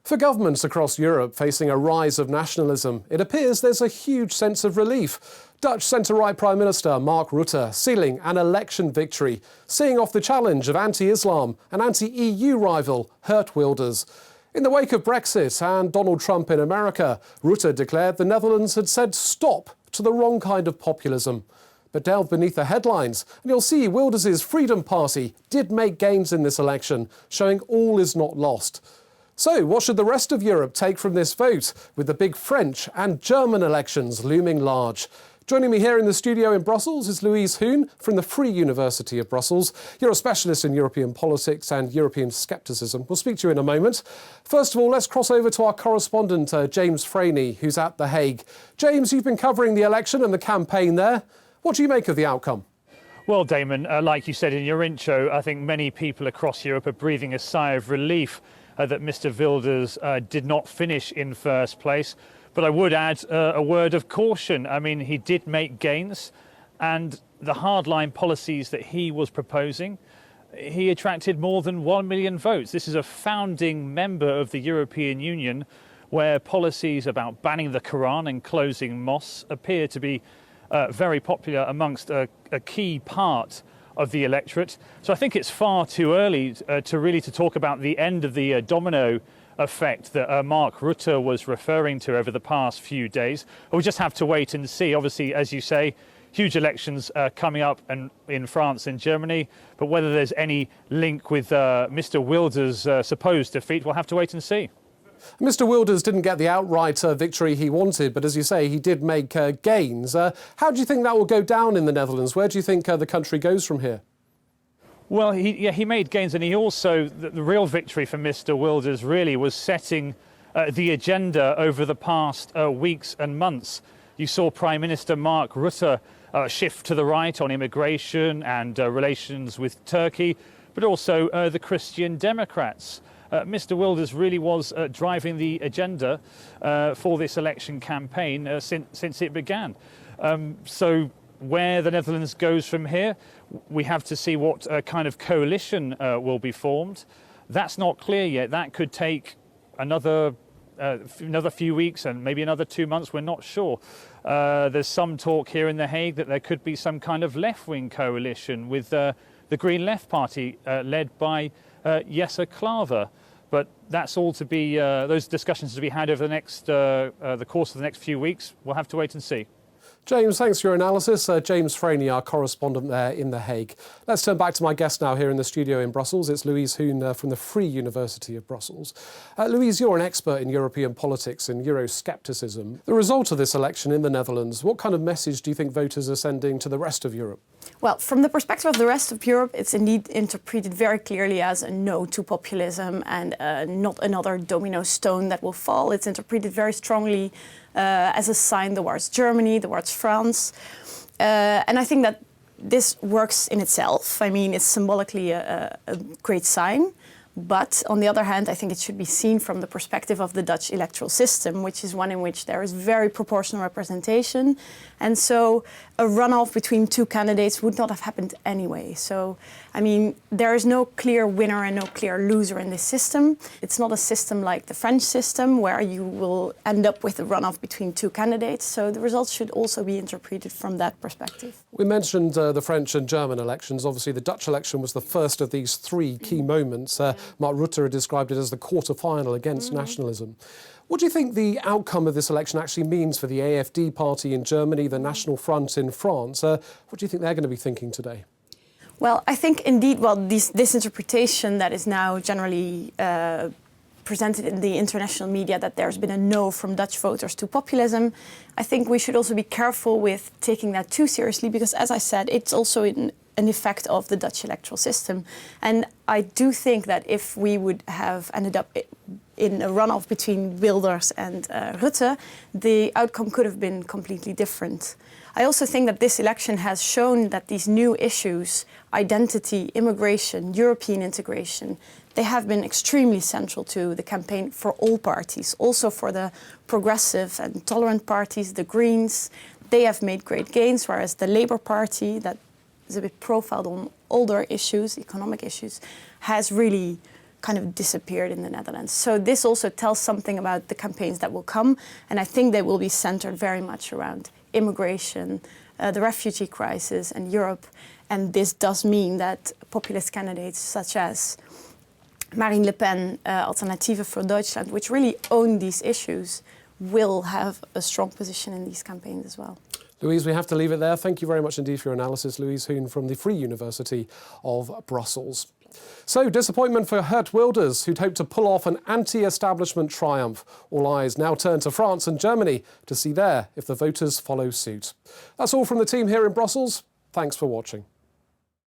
For governments across Europe facing a rise of nationalism, it appears there's a huge sense of relief. Dutch centre-right Prime Minister Mark Rutte sealing an election victory, seeing off the challenge of anti-Islam and anti-EU rival Geert Wilders. In the wake of Brexit and Donald Trump in America, Rutte declared the Netherlands had said stop to the wrong kind of populism. But delve beneath the headlines and you'll see Wilders' Freedom Party did make gains in this election, showing all is not lost. So what should the rest of Europe take from this vote, with the big French and German elections looming large? Joining me here in the studio in Brussels is Louise Hoon from the Free University of Brussels. You're a specialist in European politics and European scepticism. We'll speak to you in a moment. First of all, let's cross over to our correspondent, James Franey, who's at The Hague. James, you've been covering the election and the campaign there. What do you make of the outcome? Well, Damon, like you said in your intro, I think many people across Europe are breathing a sigh of relief that Mr. Wilders did not finish in first place. But I would add a word of caution. I mean, he did make gains, and the hardline policies that he was proposing, he attracted more than 1 million votes. This is a founding member of the European Union, where policies about banning the Quran and closing mosques appear to be very popular amongst a key part of the electorate. So I think it's far too early to talk about the end of the domino effect that Mark Rutte was referring to over the past few days. We'll just have to wait and see. Obviously, as you say, huge elections coming up in France and Germany, but whether there's any link with Mr. Wilders' supposed defeat, we'll have to wait and see. Mr. Wilders didn't get the outright victory he wanted, but as you say, he did make gains. How do you think that will go down in the Netherlands? Where do you think the country goes from here? Well, he made gains, and he also, the real victory for Mr. Wilders really was setting the agenda over the past weeks and months. You saw Prime Minister Mark Rutte shift to the right on immigration and relations with Turkey, but also the Christian Democrats. Mr. Wilders really was driving the agenda for this election campaign since it began. So where the Netherlands goes from here, we have to see what kind of coalition will be formed. That's not clear yet. That could take another few weeks and maybe another 2 months. We're not sure. There's some talk here in The Hague that there could be some kind of left-wing coalition with the Green Left Party led by Jesse Klaver. But that's all to be, those discussions to be had over the course of the next few weeks. We'll have to wait and see. James, thanks for your analysis. James Franey, our correspondent there in The Hague. Let's turn back to my guest now here in the studio in Brussels. It's Louise Hoon from the Free University of Brussels. Louise, you're an expert in European politics and Euroscepticism. The result of this election in the Netherlands, what kind of message do you think voters are sending to the rest of Europe? Well, from the perspective of the rest of Europe, it's indeed interpreted very clearly as a no to populism and not another domino stone that will fall. It's interpreted very strongly as a sign towards Germany, towards France. And I think that this works in itself. I mean, it's symbolically a great sign. But on the other hand, I think it should be seen from the perspective of the Dutch electoral system, which is one in which there is very proportional representation. And so a runoff between two candidates would not have happened anyway. So, I mean, there is no clear winner and no clear loser in this system. It's not a system like the French system where you will end up with a runoff between two candidates. So the results should also be interpreted from that perspective. We mentioned the French and German elections. Obviously, the Dutch election was the first of these three key moments. Mark Rutte described it as the quarter-final against nationalism. What do you think the outcome of this election actually means for the AfD party in Germany, the National Front in France? What do you think they're going to be thinking today? Well, I think indeed, this interpretation that is now generally presented in the international media, that there's been a no from Dutch voters to populism, I think we should also be careful with taking that too seriously, because as I said, it's also an effect of the Dutch electoral system. And I do think that if we would have ended up in a runoff between Wilders and Rutte, the outcome could have been completely different. I also think that this election has shown that these new issues, identity, immigration, European integration, they have been extremely central to the campaign for all parties, also for the progressive and tolerant parties, the Greens. They have made great gains, whereas the Labour Party, that is a bit profiled on older issues, economic issues, has really kind of disappeared in the Netherlands. So this also tells something about the campaigns that will come, and I think they will be centered very much around immigration, the refugee crisis and Europe. And this does mean that populist candidates such as Marine Le Pen, Alternative für Deutschland, which really own these issues, will have a strong position in these campaigns as well. Louise, we have to leave it there. Thank you very much indeed for your analysis. Louise Hoon from the Free University of Brussels. So, disappointment for Geert Wilders, who'd hoped to pull off an anti-establishment triumph. All eyes now turn to France and Germany to see there if the voters follow suit. That's all from the team here in Brussels. Thanks for watching.